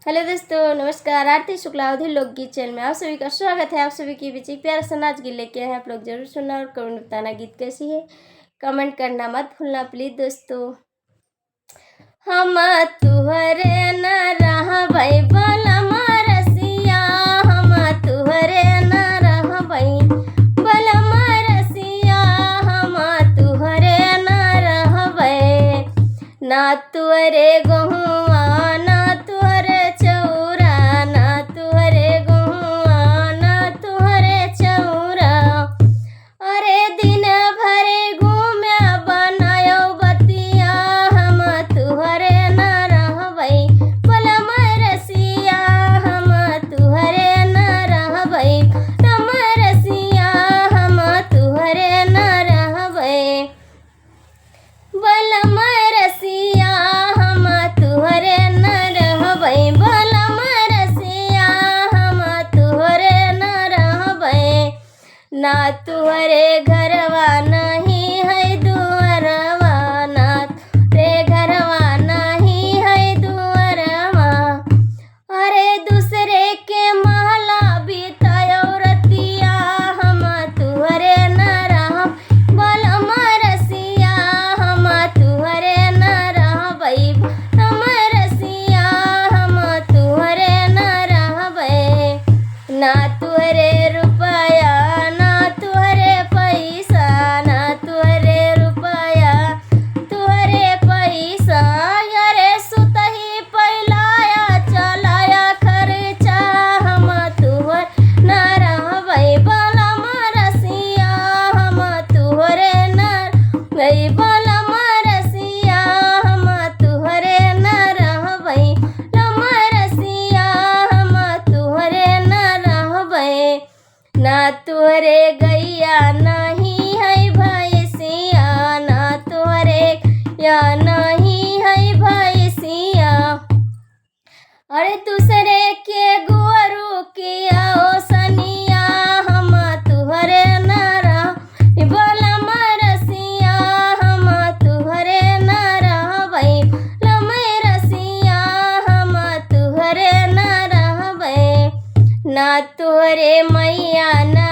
Hello दोस्तों, नमस्कार। आरती शुक्ला अवधि लोकगीत चैनल में आप सभी का स्वागत है। आप सभी के बीच एक प्यारा सा नाच गीत लेके आए हैं। आप लोग जरूर सुनना और कमेंट बताना गीत कैसी है। कमेंट करना मत भूलना प्लीज दोस्तों। हम तुहरे न रहबै बलम रसिया, हम तुहरे न रहबै बलम रसिया, हम तुहरे न रहबै। ना तुहरे गहुआ ना तुहरे चौरा, ना तुहरे गहुआ ना तुहरे चौरा। अरे दिन भरे घूमे बनायो बतिया, हम तुहरे न रहबै बलम रसिया, हम तुहरे न रहबै बलम रसिया, हम तुहरे न रहबै बलम रसिया, हम तुहरे न रहबै बलम रसिया, हम तुहरे न रहबै। ना तुहरे घरवा नहीं है दुअरवा, ना रे घरवा नहीं है दुअरवा। अरे दूसरे के महला बितायो रतिया, हम तुहरे न रहब बलम रसिया, हम तुहरे न रहबै बलम रसिया, हम तुहरे न रहबै। ना तुहरे रुपया ना तुहरे पैसा, ना तुहरे रुपया तुहरे पैसा। अरे सुतही पैलाया चलाया खर्चा, हम तुहर न रहबै बलम रसिया, हम तुहरे न रहबै बलम रसिया, हम तुहरे न रहबै बलम रसिया, हम तुहरे न रहबै। ना तुहरे गैया नहीं है भैंसिया, ना तुहरे या नहीं है भैंसिया। अरे दूसरे के गोरू किया ओ सनिया, हम तुहरे न रहबै बलम रसिया, हम तुहरे न रहबै बलम रसिया, हम तुहरे न रहबै। ना तुहरे मैया न